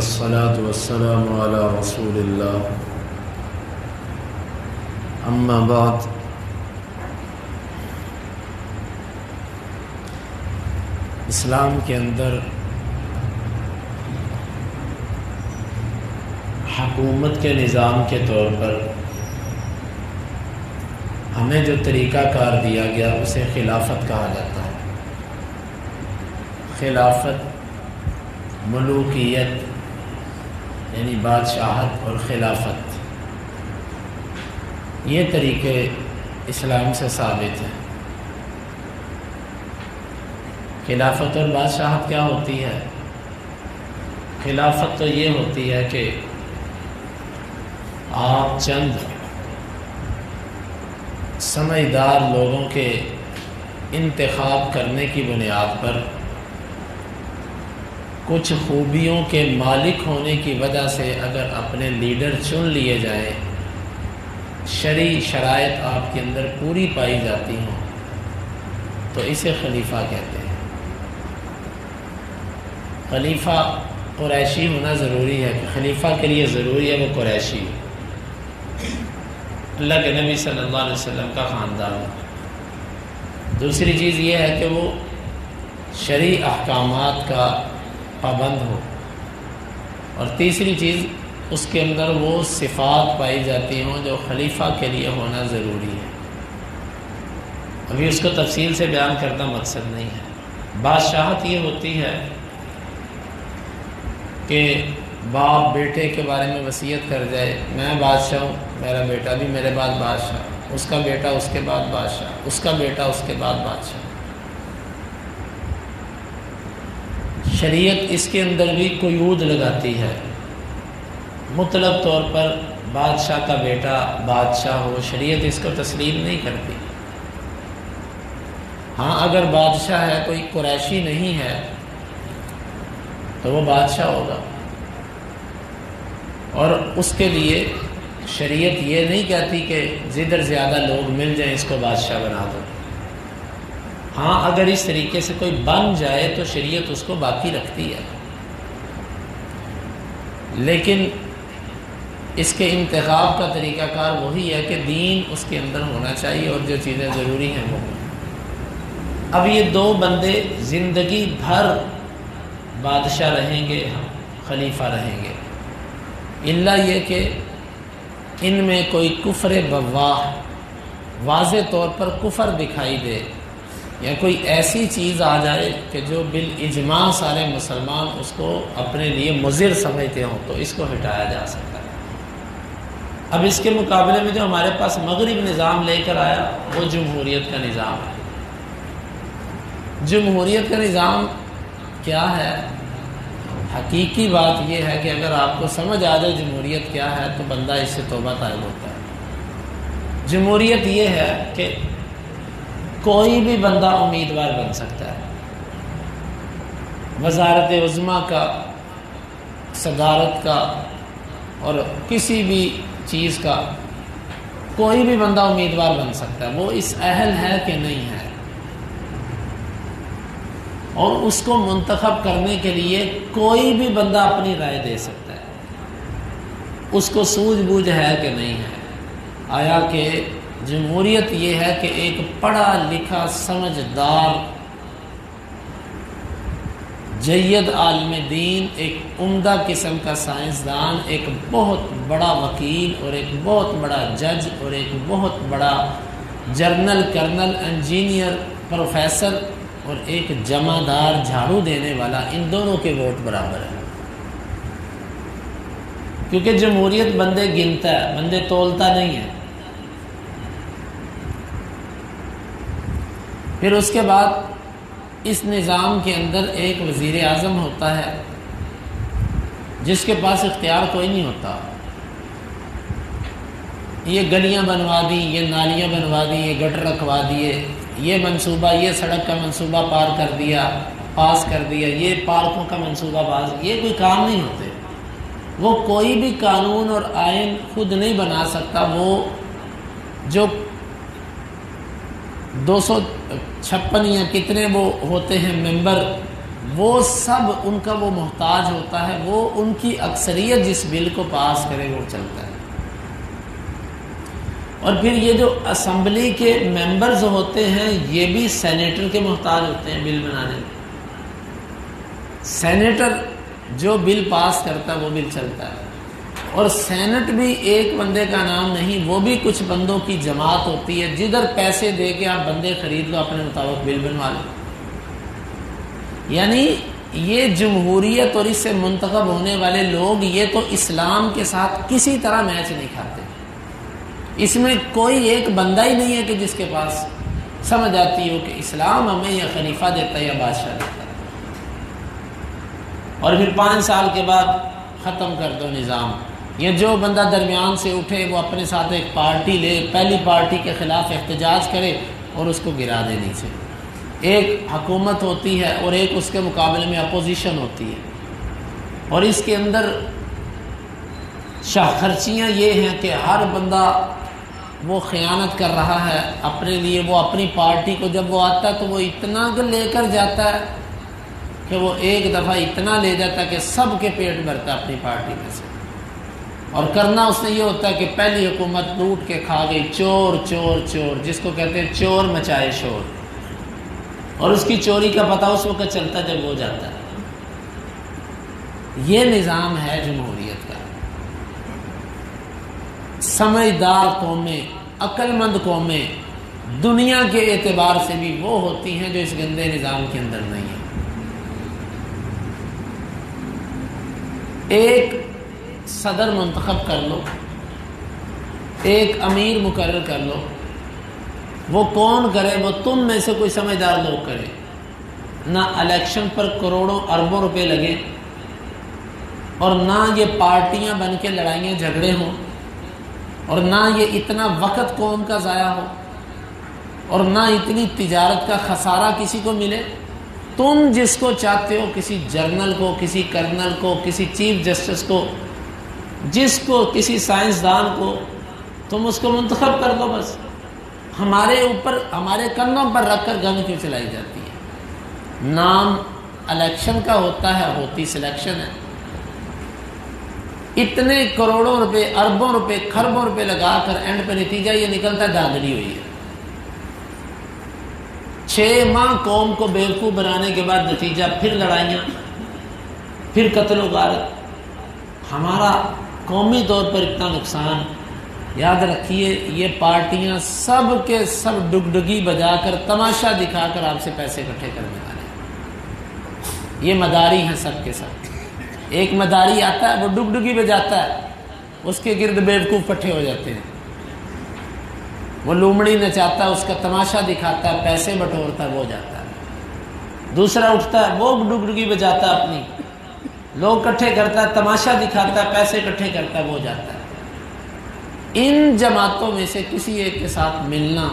والصلاة والسلام على رسول اللہ اما بعد اسلام کے اندر حکومت کے نظام کے طور پر ہمیں جو طریقہ کار دیا گیا اسے خلافت کہا جاتا ہے۔ خلافت ملوکیت یعنی بادشاہت اور خلافت، یہ طریقے اسلام سے ثابت ہیں۔ خلافت اور بادشاہت کیا ہوتی ہے؟ خلافت تو یہ ہوتی ہے کہ آپ چند سمجھدار لوگوں کے انتخاب کرنے کی بنیاد پر کچھ خوبیوں کے مالک ہونے کی وجہ سے اگر اپنے لیڈر چن لیے جائیں، شرعی شرائط آپ کے اندر پوری پائی جاتی ہوں، تو اسے خلیفہ کہتے ہیں۔ خلیفہ قریشی ہونا ضروری ہے کہ خلیفہ کے لیے ضروری ہے وہ قریشی ہو، اللہ کے نبی صلی اللہ علیہ وسلم کا خاندان ہے۔ دوسری چیز یہ ہے کہ وہ شرعی احکامات کا پابند ہو، اور تیسری چیز اس کے اندر وہ صفات پائی جاتی ہوں جو خلیفہ کے لیے ہونا ضروری ہے۔ ابھی اس کو تفصیل سے بیان کرنا مقصد نہیں ہے۔ بادشاہت یہ ہوتی ہے کہ باپ بیٹے کے بارے میں وصیت کر جائے، میں بادشاہ ہوں، میرا بیٹا بھی میرے بعد بادشاہ، اس کا بیٹا اس کے بعد بادشاہ، اس کا بیٹا اس کے بعد بادشاہ۔ شریعت اس کے اندر بھی قیود لگاتی ہے، مطلق طور پر بادشاہ کا بیٹا بادشاہ ہو، شریعت اس کو تسلیم نہیں کرتی۔ ہاں اگر بادشاہ ہے، کوئی قریشی نہیں ہے تو وہ بادشاہ ہوگا، اور اس کے لیے شریعت یہ نہیں کہتی کہ جدھر زیادہ لوگ مل جائیں اس کو بادشاہ بنا دو۔ ہاں اگر اس طریقے سے کوئی بن جائے تو شریعت اس کو باقی رکھتی ہے، لیکن اس کے انتخاب کا طریقہ کار وہی ہے کہ دین اس کے اندر ہونا چاہیے اور جو چیزیں ضروری ہیں وہ۔ اب یہ دو بندے زندگی بھر بادشاہ رہیں گے، خلیفہ رہیں گے، الا یہ کہ ان میں کوئی کفر بواح واضح طور پر کفر دکھائی دے، یا کوئی ایسی چیز آ جائے کہ جو بالاجماع سارے مسلمان اس کو اپنے لیے مضر سمجھتے ہوں، تو اس کو ہٹایا جا سکتا ہے۔ اب اس کے مقابلے میں جو ہمارے پاس مغرب نظام لے کر آیا وہ جمہوریت کا نظام ہے۔ جمہوریت کا نظام کیا ہے؟ حقیقی بات یہ ہے کہ اگر آپ کو سمجھ آ جائے جمہوریت کیا ہے تو بندہ اس سے توبہ طائب ہوتا ہے۔ جمہوریت یہ ہے کہ کوئی بھی بندہ امیدوار بن سکتا ہے، وزارت عظمیٰ کا، صدارت کا، اور کسی بھی چیز کا کوئی بھی بندہ امیدوار بن سکتا ہے، وہ اس اہل ہے کہ نہیں ہے، اور اس کو منتخب کرنے کے لیے کوئی بھی بندہ اپنی رائے دے سکتا ہے، اس کو سوجھ بوجھ ہے کہ نہیں ہے۔ آیا کہ جمہوریت یہ ہے کہ ایک پڑھا لکھا سمجھدار جید عالم دین، ایک عمدہ قسم کا سائنسدان، ایک بہت بڑا وکیل، اور ایک بہت بڑا جج، اور ایک بہت بڑا جنرل، کرنل، انجینئر، پروفیسر، اور ایک جمع دار جھاڑو دینے والا، ان دونوں کے ووٹ برابر ہیں، کیونکہ جمہوریت بندے گنتا ہے، بندے تولتا نہیں ہے۔ پھر اس کے بعد اس نظام کے اندر ایک وزیر اعظم ہوتا ہے جس کے پاس اختیار کوئی نہیں ہوتا۔ یہ گلیاں بنوا دی، یہ نالیاں بنوا دی، یہ گٹر رکھوا دیے، یہ منصوبہ، یہ سڑک کا منصوبہ پاس کر دیا، یہ پارکوں کا منصوبہ یہ کوئی کام نہیں ہوتے۔ وہ کوئی بھی قانون اور آئین خود نہیں بنا سکتا۔ وہ جو 256 یا کتنے وہ ہوتے ہیں ممبر وہ سب ان کا وہ محتاج ہوتا ہے، وہ ان کی اکثریت جس بل کو پاس کرے وہ چلتا ہے۔ اور پھر یہ جو اسمبلی کے ممبرز ہوتے ہیں یہ بھی سینیٹر کے محتاج ہوتے ہیں بل بنانے میں۔ سینیٹر جو بل پاس کرتا ہے وہ بل چلتا ہے، اور سینٹ بھی ایک بندے کا نام نہیں، وہ بھی کچھ بندوں کی جماعت ہوتی ہے، جدھر پیسے دے کے آپ بندے خرید لو اپنے مطابق بل بنوا لو۔ یعنی یہ جمہوریت اور اس سے منتخب ہونے والے لوگ یہ تو اسلام کے ساتھ کسی طرح میچ نہیں کھاتے۔ اس میں کوئی ایک بندہ ہی نہیں ہے کہ جس کے پاس سمجھ آتی ہو کہ اسلام ہمیں یا خلیفہ دیتا ہے یا بادشاہ دیتا ہے، اور پھر 5 سال کے بعد ختم کر دو نظام۔ یہ جو بندہ درمیان سے اٹھے وہ اپنے ساتھ ایک پارٹی لے، پہلی پارٹی کے خلاف احتجاج کرے اور اس کو گرا دے نیچے۔ ایک حکومت ہوتی ہے اور ایک اس کے مقابلے میں اپوزیشن ہوتی ہے، اور اس کے اندر شاہ خرچیاں یہ ہیں کہ ہر بندہ وہ خیانت کر رہا ہے اپنے لیے۔ وہ اپنی پارٹی کو جب وہ آتا ہے تو وہ اتنا لے کر جاتا ہے کہ وہ ایک دفعہ اتنا لے جاتا ہے کہ سب کے پیٹ بھرتا ہے اپنی پارٹی میں سے، اور کرنا اس نے یہ ہوتا ہے کہ پہلی حکومت لوٹ کے کھا گئی، چور چور چور، جس کو کہتے ہیں چور مچائے شور، اور اس کی چوری کا پتہ اس وقت چلتا ہے جب وہ جاتا ہے۔ یہ نظام ہے جمہوریت کا۔ سمجھدار قومیں، عقل مند قومیں دنیا کے اعتبار سے بھی وہ ہوتی ہیں جو اس گندے نظام کے اندر نہیں ہیں۔ ایک صدر منتخب کر لو، ایک امیر مقرر کر لو، وہ کون کرے؟ وہ تم میں سے کوئی سمجھدار لوگ کرے۔ نہ الیکشن پر کروڑوں اربوں روپے لگے، اور نہ یہ پارٹیاں بن کے لڑائیاں جھگڑے ہوں، اور نہ یہ اتنا وقت قوم کا ضائع ہو، اور نہ اتنی تجارت کا خسارہ کسی کو ملے۔ تم جس کو چاہتے ہو، کسی جرنل کو، کسی کرنل کو، کسی چیف جسٹس کو، جس کو، کسی سائنسدان کو، تم اس کو منتخب کر دو بس۔ ہمارے اوپر، ہمارے کندھوں پر رکھ کر گن کیوں چلائی جاتی ہے؟ نام الیکشن کا ہوتا ہے، ہوتی سلیکشن ہے۔ اتنے کروڑوں روپے، اربوں روپے، کھربوں روپے لگا کر اینڈ پہ نتیجہ یہ نکلتا ہے دھاندلی ہوئی ہے۔ 6 ماہ قوم کو بیوقوف بنانے کے بعد نتیجہ پھر لڑائیاں، پھر قتل و غارت۔ ہمارا قومی طور پر اتنا نقصان، یاد رکھیے یہ پارٹیاں سب کے سب ڈگڈگی بجا کر، تماشا دکھا کر آپ سے پیسے اکٹھے کرنے والے۔ یہ مداری ہیں سب کے سب۔ ایک مداری آتا ہے، وہ ڈگڈگی بجاتا ہے، اس کے گرد بیوقوف اکٹھے ہو جاتے ہیں۔ وہ لومڑی نچاتا ہے، اس کا تماشا دکھاتا ہے، پیسے بٹورتا ہے، وہ جاتا ہے۔ دوسرا اٹھتا ہے، وہ ڈگڈگی بجاتا ہے، اپنی لوگ اکٹھے کرتا ہے، تماشا دکھاتا ہے، پیسے اکٹھے کرتا ہے، وہ جاتا ہے۔ ان جماعتوں میں سے کسی ایک کے ساتھ ملنا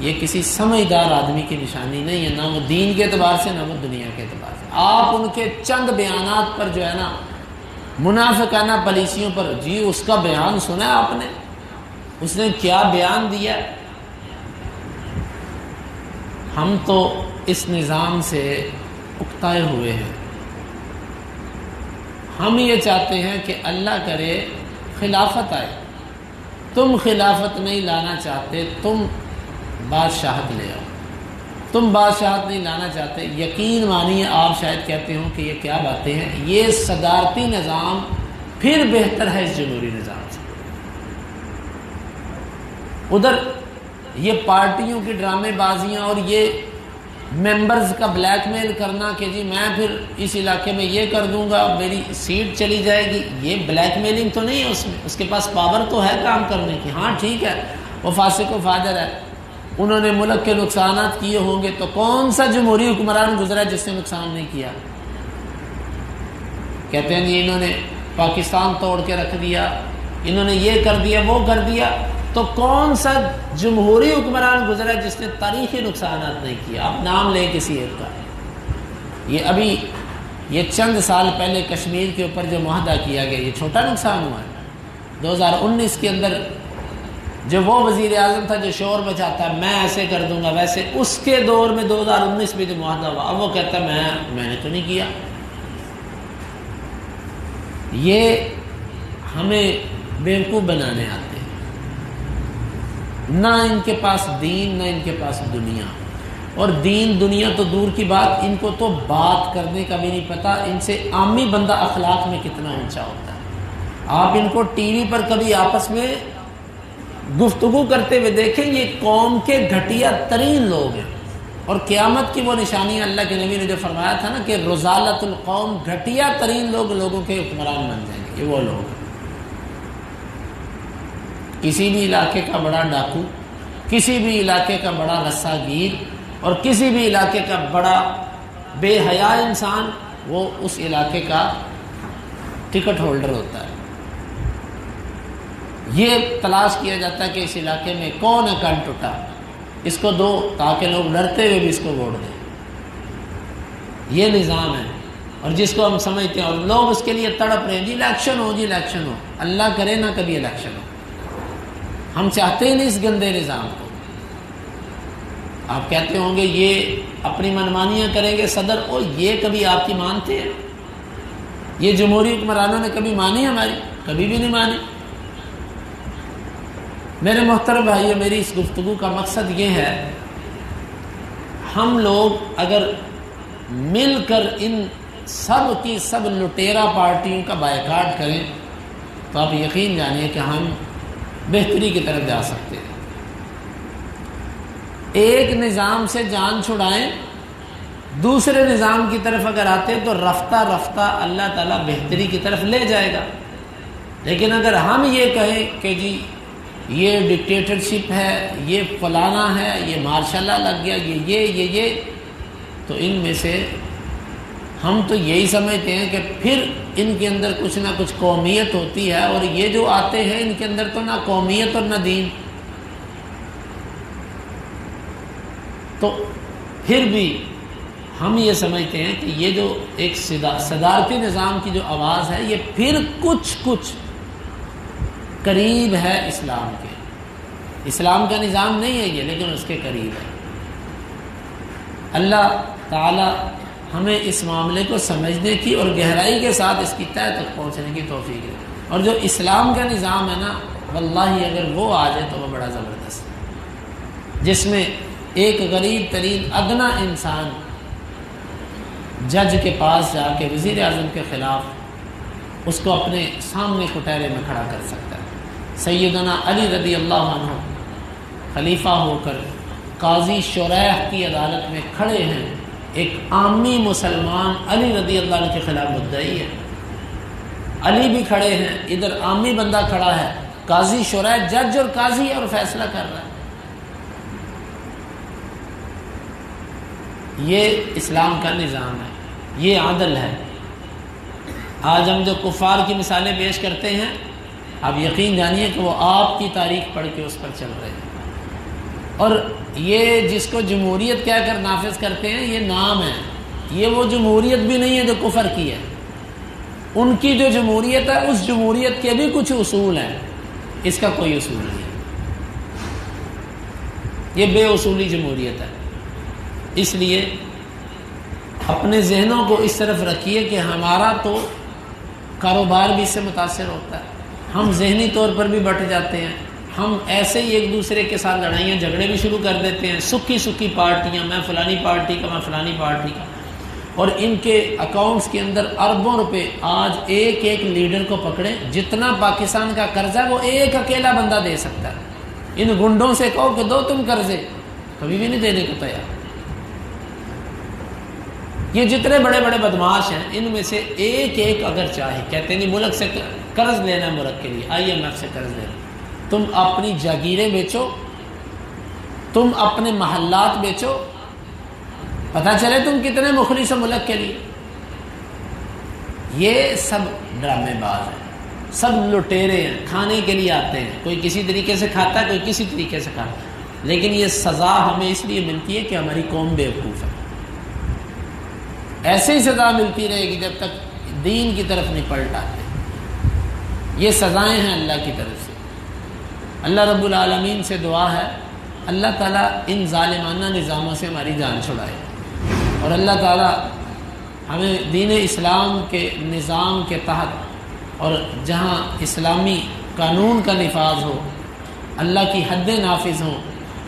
یہ کسی سمجھدار آدمی کی نشانی نہیں ہے، نہ وہ دین کے اعتبار سے، نہ وہ دنیا کے اعتبار سے۔ آپ ان کے چند بیانات پر جو ہے نا، منافقانہ پالیسیوں پر، جی اس کا بیان سنا آپ نے، اس نے کیا بیان دیا؟ ہم تو اس نظام سے اکتائے ہوئے ہیں۔ ہم یہ چاہتے ہیں کہ اللہ کرے خلافت آئے۔ تم خلافت نہیں لانا چاہتے، تم بادشاہت لے آؤ۔ تم بادشاہت نہیں لانا چاہتے، یقین مانیے آپ شاید کہتے ہو کہ یہ کیا باتیں ہیں، یہ صدارتی نظام پھر بہتر ہے اس جمہوری نظام سے۔ ادھر یہ پارٹیوں کی ڈرامے بازیاں اور یہ ممبرز کا بلیک میل کرنا کہ جی میں پھر اس علاقے میں یہ کر دوں گا، میری سیٹ چلی جائے گی، یہ بلیک میلنگ تو نہیں ہے اس میں۔ اس کے پاس پاور تو ہے کام کرنے کی۔ ہاں ٹھیک ہے، وہ فاسق و فاجر ہے، انہوں نے ملک کے نقصانات کیے ہوں گے، تو کون سا جمہوری حکمران گزرا جس نے نقصان نہیں کیا؟ کہتے ہیں جی انہوں نے پاکستان توڑ کے رکھ دیا، انہوں نے یہ کر دیا، وہ کر دیا، تو کون سا جمہوری حکمران گزرا جس نے تاریخی نقصانات نہیں کیا؟ آپ نام لیں کسی ایک کا۔ یہ ابھی یہ چند سال پہلے کشمیر کے اوپر جو معاہدہ کیا گیا، یہ چھوٹا نقصان ہوا ہے۔ 2019 کے اندر جو وہ وزیر اعظم تھا جو شور مچاتا ہے میں ایسے کر دوں گا ویسے، اس کے دور میں 2019 میں جو معاہدہ ہوا اب وہ کہتا ہے میں نے تو نہیں کیا۔ یہ ہمیں بیوقوف بنانے آتے ہیں، نہ ان کے پاس دین نہ ان کے پاس دنیا، اور دین دنیا تو دور کی بات، ان کو تو بات کرنے کا بھی نہیں پتہ، ان سے عامی بندہ اخلاق میں کتنا اونچا ہوتا ہے۔ آپ ان کو ٹی وی پر کبھی آپس میں گفتگو کرتے ہوئے دیکھیں، یہ قوم کے گھٹیا ترین لوگ ہیں، اور قیامت کی وہ نشانی اللہ کے نبی نے جو فرمایا تھا نا کہ رذالۃ القوم، گھٹیا ترین لوگ لوگوں کے حکمران بن جائیں گے، یہ وہ لوگ ہیں۔ کسی بھی علاقے کا بڑا ڈاکو، کسی بھی علاقے کا بڑا رسا گیر، اور کسی بھی علاقے کا بڑا بے حیا انسان، وہ اس علاقے کا ٹکٹ ہولڈر ہوتا ہے۔ یہ تلاش کیا جاتا ہے کہ اس علاقے میں کون اکاؤنٹ ٹوٹا، اس کو دو، تاکہ لوگ ڈرتے ہوئے بھی اس کو ووٹ دیں۔ یہ نظام ہے، اور جس کو ہم سمجھتے ہیں، اور لوگ اس کے لیے تڑپ رہے ہیں، جی الیکشن ہو، جی الیکشن ہو۔ اللہ کرے نہ کبھی الیکشن ہو، ہم چاہتے ہی نہیں اس گندے نظام کو۔ آپ کہتے ہوں گے یہ اپنی منمانیاں کریں گے صدر، اور یہ کبھی آپ کی مانتے ہیں؟ یہ جمہوری حکمرانوں نے کبھی مانی ہماری؟ کبھی بھی نہیں مانی۔ میرے محترم بھائیو، میری اس گفتگو کا مقصد یہ ہے، ہم لوگ اگر مل کر ان سب کی سب لٹیرا پارٹیوں کا بائیکاٹ کریں تو آپ یقین جانیے کہ ہم بہتری کی طرف جا سکتے ہیں۔ ایک نظام سے جان چھڑائیں، دوسرے نظام کی طرف اگر آتے تو رفتہ رفتہ اللہ تعالیٰ بہتری کی طرف لے جائے گا۔ لیکن اگر ہم یہ کہیں کہ جی یہ ڈکٹیٹرشپ ہے، یہ فلانا ہے، یہ مارشاء اللہ لگ گیا، یہ تو ان میں سے ہم تو یہی سمجھتے ہیں کہ پھر ان کے اندر کچھ نہ کچھ قومیت ہوتی ہے، اور یہ جو آتے ہیں ان کے اندر تو نہ قومیت اور نہ دین۔ تو پھر بھی ہم یہ سمجھتے ہیں کہ یہ جو ایک صدارتی نظام کی جو آواز ہے، یہ پھر کچھ قریب ہے اسلام کے۔ اسلام کا نظام نہیں ہے یہ، لیکن اس کے قریب ہے۔ اللہ تعالی ہمیں اس معاملے کو سمجھنے کی اور گہرائی کے ساتھ اس کی تہہ تک پہنچنے کی توفیق دے۔ اور جو اسلام کا نظام ہے نا، واللہ اگر وہ آ جائے تو وہ بڑا زبردست ہے، جس میں ایک غریب ترین ادنا انسان جج کے پاس جا کے وزیر اعظم کے خلاف اس کو اپنے سامنے کٹہرے میں کھڑا کر سکتا ہے۔ سیدنا علی رضی اللہ عنہ خلیفہ ہو کر قاضی شریح کی عدالت میں کھڑے ہیں، ایک عامی مسلمان علی رضی اللہ عنہ کے خلاف مدعی ہے، علی بھی کھڑے ہیں، ادھر عامی بندہ کھڑا ہے، قاضی شریح جج اور قاضی ہے اور فیصلہ کر رہا ہے۔ یہ اسلام کا نظام ہے، یہ عدل ہے۔ آج ہم جو کفار کی مثالیں پیش کرتے ہیں، آپ یقین جانیے کہ وہ آپ کی تاریخ پڑھ کے اس پر چل رہے ہیں، اور یہ جس کو جمہوریت کہہ کر نافذ کرتے ہیں یہ نام ہے، یہ وہ جمہوریت بھی نہیں ہے جو کفر کی ہے۔ ان کی جو جمہوریت ہے اس جمہوریت کے بھی کچھ اصول ہیں، اس کا کوئی اصول نہیں ہے، یہ بے اصولی جمہوریت ہے۔ اس لیے اپنے ذہنوں کو اس طرف رکھیے کہ ہمارا تو کاروبار بھی اس سے متاثر ہوتا ہے، ہم ذہنی طور پر بھی بٹ جاتے ہیں، ہم ایسے ہی ایک دوسرے کے ساتھ لڑائیاں جھگڑے بھی شروع کر دیتے ہیں، سکی پارٹیاں، میں فلانی پارٹی کا، میں فلانی پارٹی کا، اور ان کے اکاؤنٹس کے اندر اربوں روپے۔ آج ایک ایک لیڈر کو پکڑیں، جتنا پاکستان کا قرضہ وہ ایک اکیلا بندہ دے سکتا ہے۔ ان گنڈوں سے کہو کہ دو تم قرضے، کبھی بھی نہیں دینے کو تیار۔ یہ جتنے بڑے بڑے بدماش ہیں، ان میں سے ایک ایک اگر چاہے، کہتے نہیں ملک سے قرض لینا ہے، ملک کے لیے IMF سے قرض لینا، تم اپنی جاگیریں بیچو، تم اپنے محلات بیچو، پتہ چلے تم کتنے مخلص ہو ملک کے لیے۔ یہ سب ڈرامے باز ہیں، سب لٹیرے ہیں، کھانے کے لیے آتے ہیں، کوئی کسی طریقے سے کھاتا ہے، کوئی کسی طریقے سے کھاتا ہے، لیکن یہ سزا ہمیں اس لیے ملتی ہے کہ ہماری قوم بیوقوف ہے۔ ایسے ہی سزا ملتی رہے گی جب تک دین کی طرف نہیں پلٹ آتے۔ یہ سزائیں ہیں اللہ کی طرف سے۔ اللہ رب العالمین سے دعا ہے اللہ تعالیٰ ان ظالمانہ نظاموں سے ہماری جان چھڑائے، اور اللہ تعالیٰ ہمیں دین اسلام کے نظام کے تحت اور جہاں اسلامی قانون کا نفاذ ہو، اللہ کی حدیں نافذ ہوں،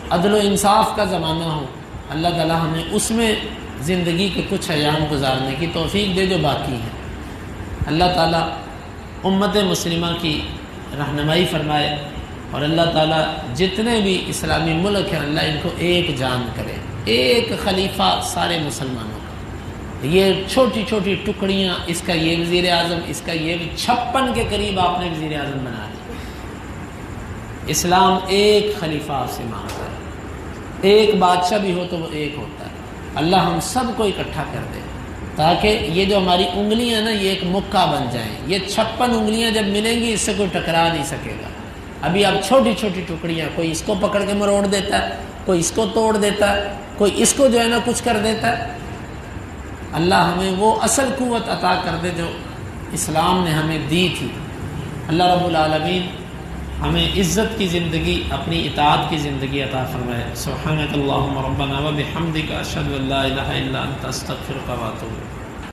عدل و انصاف کا زمانہ ہو، اللہ تعالیٰ ہمیں اس میں زندگی کے کچھ ایام گزارنے کی توفیق دے جو باقی ہیں۔ اللہ تعالیٰ امت مسلمہ کی رہنمائی فرمائے، اور اللہ تعالیٰ جتنے بھی اسلامی ملک ہیں اللہ ان کو ایک جان کرے، ایک خلیفہ سارے مسلمانوں کا۔ یہ چھوٹی چھوٹی ٹکڑیاں، اس کا یہ وزیر اعظم، اس کا یہ 56 کے قریب آپ نے وزیر اعظم بنا دیا۔ اسلام ایک خلیفہ آپ سے مانگتا ہے، ایک بادشاہ بھی ہو تو وہ ایک ہوتا ہے۔ اللہ ہم سب کو اکٹھا کر دے تاکہ یہ جو ہماری انگلیاں نا یہ ایک مکہ بن جائیں۔ یہ 56 انگلیاں جب ملیں گی اس سے کوئی ٹکرا نہیں سکے گا۔ ابھی اب چھوٹی چھوٹی ٹکڑیاں، کوئی اس کو پکڑ کے مروڑ دیتا ہے، کوئی اس کو توڑ دیتا ہے، کوئی اس کو جو ہے نا کچھ کر دیتا ہے۔ اللہ ہمیں وہ اصل قوت عطا کر دے جو اسلام نے ہمیں دی تھی۔ اللہ رب العالمین ہمیں عزت کی زندگی، اپنی اطاعت کی زندگی عطا فرمائے۔ سبحانک اللہم ربنا و بحمدک، اشہد ان لا الہ الا انت، استغفرک و اتوب الیک۔